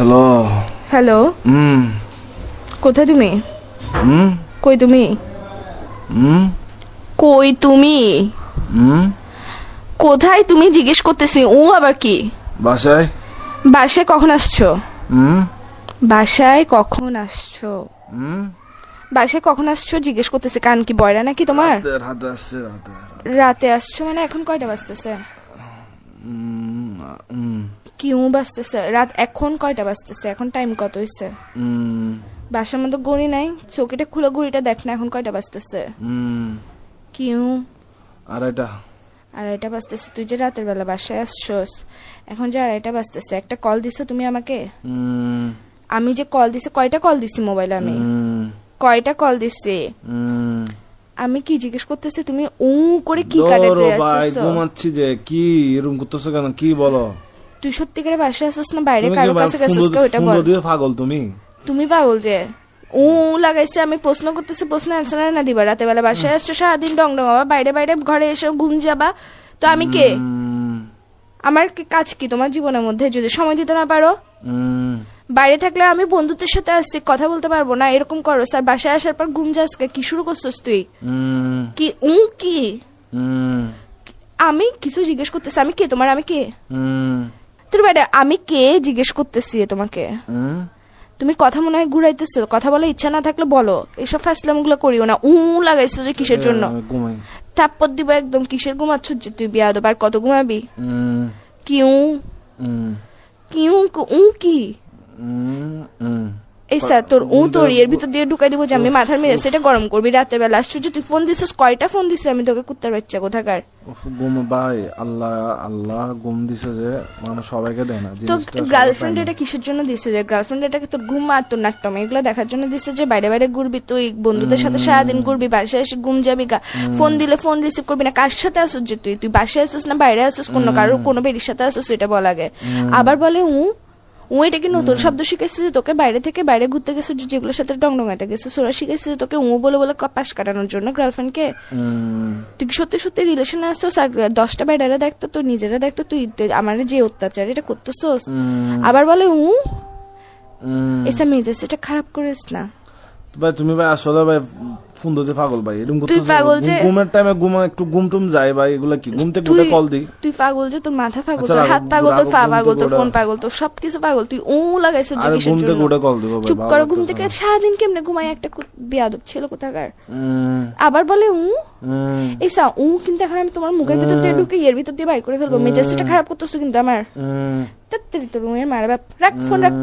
Hello. Hello, কোথায় তুমি? কই তুমি? কই তুমি? কোথায় তুমি জিজ্ঞেস করতেছি। ও আবার কি? বাসায়। বাসায় কখন আসছো? বাসায় কখন আসছো? বাসায় কখন আসছো জিজ্ঞেস করতেছি। কান কি বয়রা নাকি তোমার? রাতে আসছে। রাতে আসছো মানে এখন কয়টা বাজতেছে? কিউ বাজতেছে রাত? এখন কয়টা বাজতেছে? এখন টাইম কত হইছে? বাসার মধ্যে ঘড়ি নাই, চোখটা খুলে ঘড়িটা দেখ না, এখন কয়টা বাজতেছে? কিউ আড়াইটা বাজতেছে। তুই যে রাতের বেলা বাসায় আসছোস, এখন যে আড়াইটা বাজতেছে, একটা কল দিছো তুমি আমাকে? আমি যে কল দিছি, কয়টা কল দিছি মোবাইলে? আমি কয়টা কল দিছি? আমি কি জিজ্ঞেস করতেছি, তুমি উ করে কি কাটাতে যাচ্ছিস? ঘুমাচ্ছি যে। কি এরকম করতেছ কেন? কি বলো? তুই সত্যি করে বাসায় আসছিস না বাইরে কারো কাছে গেছিস? ওইটা বল। পাগল তুমি পাগল যে উ লাগাইছে। আমি প্রশ্ন করতেছি, প্রশ্ন অ্যান্সার না দিবা? রাতে বেলা বাসায় আসছো, সারাদিন ডং ডং আবার বাইরে বাইরে ঘরে এসে ঘুম যাবা। তো আমি কে? আমার কাজ কি তোমার জীবনের মধ্যে? যদি সময় দিতে না পারো, বাইরে থাকলে আমি বন্ধুদের সাথে আসছি, কথা বলতে পারবো না, এরকম করো। স্যার বাসায় আসার পর ঘুম যাস, কি শুরু করছিস তুই? কি কি? আমি কিছু জিজ্ঞেস করতেছি, আমি কে তোমার? আমি কে তোর বাইরে? আমি কে জিজ্ঞেস করতেছি তোমাকে। তুমি কথা মনে হয় ঘুরাইতেছো, কথা বলার ইচ্ছা না থাকলে বলো। এইসব ফাসলামগুলো করিও না। লাগাইছো যে কিসের জন্য? থাপ্পর দিব একদম। কিসের ঘুমাচ্ছ যে তুই? বিয়াদব। আর কত ঘুমাবি? কি কি? এই স্যার তোর তোর এর ভিতর দিয়ে ঢুকাই দিব যে আমি মাথার মেরে সেটা গরম করবি রাতের বেলা। আশ্চর্য, তুই ফোন দিছিস? কয়টা ফোন দিছিস আমি তোকে? কুত্তার বাচ্চা কোথাকার। ভাই আল্লাহ ঘুম দিছে যে মানুষ সবাইকে দেয় না। তো গার্লফ্রেন্ড এটা কিসের জন্য দিছে? যে গার্লফ্রেন্ড এটাকে তোর ঘুম আর তোর নাট্যম এগুলো দেখার জন্য দিছে যে বাইরে বাইরে ঘুরবি তুই, বন্ধুদের সাথে সারাদিন ঘুরবি, বাসায় এসে ঘুম যাবি গা, ফোন দিলে ফোন রিসিভ করবি না। কার সাথে আসছিস যে তুই? তুই বাসায় আসছিস না বাইরে আসছিস? কোনো বেরির সাথে আসছিস সেটা বল আগে। আবার বলে এটা কি নতুন শব্দ শিখেছে যে তোকে? বাইরে থেকে বাইরে ঘুরতে গেছো, যেগুলোর সাথে ডং ডঙাইতে গেছো, ওরা শিখেছে তোকে বলে বলে পাশ কাটানোর জন্য গার্লফ্রেন্ডকে। তুই কি সত্যি সত্যি রিলেশনে আসতো? আর 10টা বাইরেরা দেখতো, তুই নিজেরা দেখতো, তুই আমার যে অত্যাচার এটা করতেছোস। আবার বলে এসা মেজাজ এটা খারাপ করিস না ভাই। তুমি ভাই আসলে ভাই ফোন দিতে পাগল ভাই। এরকম তুই পাগল যে ঘুমের টাইমে একটু ঘুম টুম যায় ভাই। এগুলা কি? ঘুম থেকে উঠে কল দি? তুই পাগল যে তোর মাথা পাগল, তোর হাত পাগল, তোর পা পাগল, তোর ফোন পাগল, তোর সবকিছু পাগল। তুই লাগাইছিস যে কিসের জন্য? ঘুম থেকে উঠে কল দিব ভাই। চুপ করো। ঘুম থেকে সারাদিন কেমনে ঘুমাই একটা বিয়াদব ছিল কোথাকার। আবার বলে এসা কিন্তু এখন আমি তোমার মুখের ভিতর দিয়ে ঢুকে এর ভিতর দিয়ে বাইর করে ফেলবো। মেজাজটা খারাপ করতেছো কিন্তু আমার। তাড়াতাড়ি তোর মারা বাপ। রাখ ফোন রাখ।